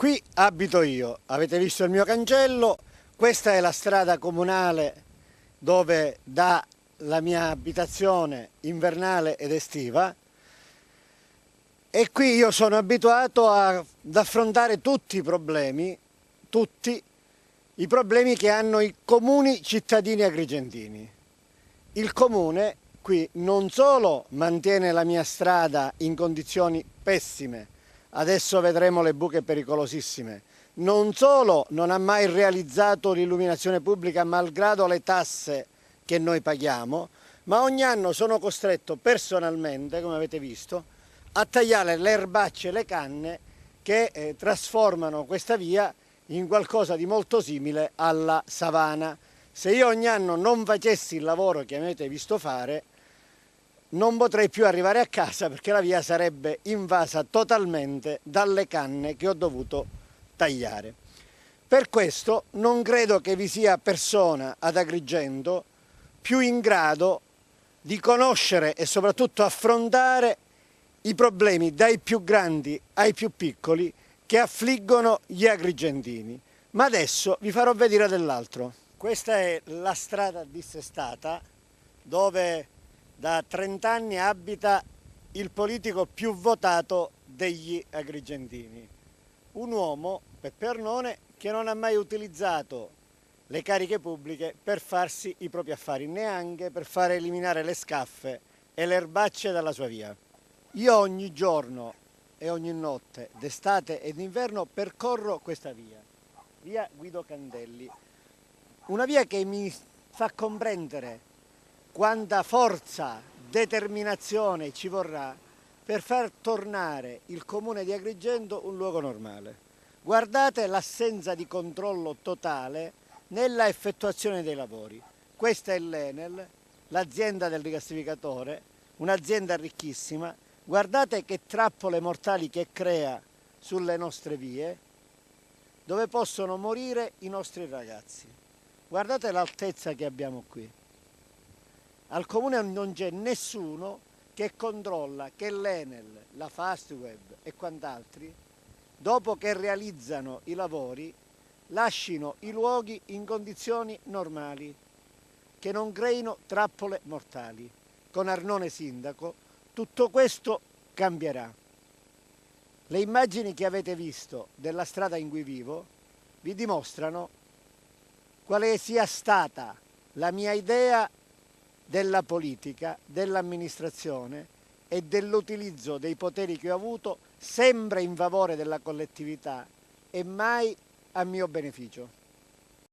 Qui abito io, avete visto il mio cancello, questa è la strada comunale dove dà la mia abitazione invernale ed estiva e qui io sono abituato ad affrontare tutti i problemi che hanno i comuni cittadini agrigentini. Il comune qui non solo mantiene la mia strada in condizioni pessime, adesso vedremo le buche pericolosissime, non solo non ha mai realizzato l'illuminazione pubblica malgrado le tasse che noi paghiamo, ma ogni anno sono costretto personalmente, come avete visto, a tagliare le erbacce e le canne che trasformano questa via in qualcosa di molto simile alla savana. Se io ogni anno non facessi il lavoro che avete visto fare, non potrei più arrivare a casa perché la via sarebbe invasa totalmente dalle canne che ho dovuto tagliare. Per questo non credo che vi sia persona ad Agrigento più in grado di conoscere e soprattutto affrontare i problemi dai più grandi ai più piccoli che affliggono gli agrigentini. Ma adesso vi farò vedere dell'altro. Questa è la strada dissestata dove da 30 anni abita il politico più votato degli agrigentini. Un uomo, Peppe Arnone, che non ha mai utilizzato le cariche pubbliche per farsi i propri affari, neanche per far eliminare le scaffe e le erbacce dalla sua via. Io ogni giorno e ogni notte, d'estate e d'inverno, percorro questa via Guido Candelli, una via che mi fa comprendere quanta forza, determinazione ci vorrà per far tornare il comune di Agrigento un luogo normale. Guardate l'assenza di controllo totale nella effettuazione dei lavori. Questa è l'Enel, l'azienda del rigassificatore, un'azienda ricchissima. Guardate che trappole mortali che crea sulle nostre vie, dove possono morire i nostri ragazzi. Guardate l'altezza che abbiamo qui. Al comune non c'è nessuno che controlla che l'Enel, la Fastweb e quant'altri, dopo che realizzano i lavori, lascino i luoghi in condizioni normali, che non creino trappole mortali. Con Arnone sindaco tutto questo cambierà. Le immagini che avete visto della strada in cui vivo vi dimostrano quale sia stata la mia idea della politica, dell'amministrazione e dell'utilizzo dei poteri che ho avuto sempre in favore della collettività e mai a mio beneficio.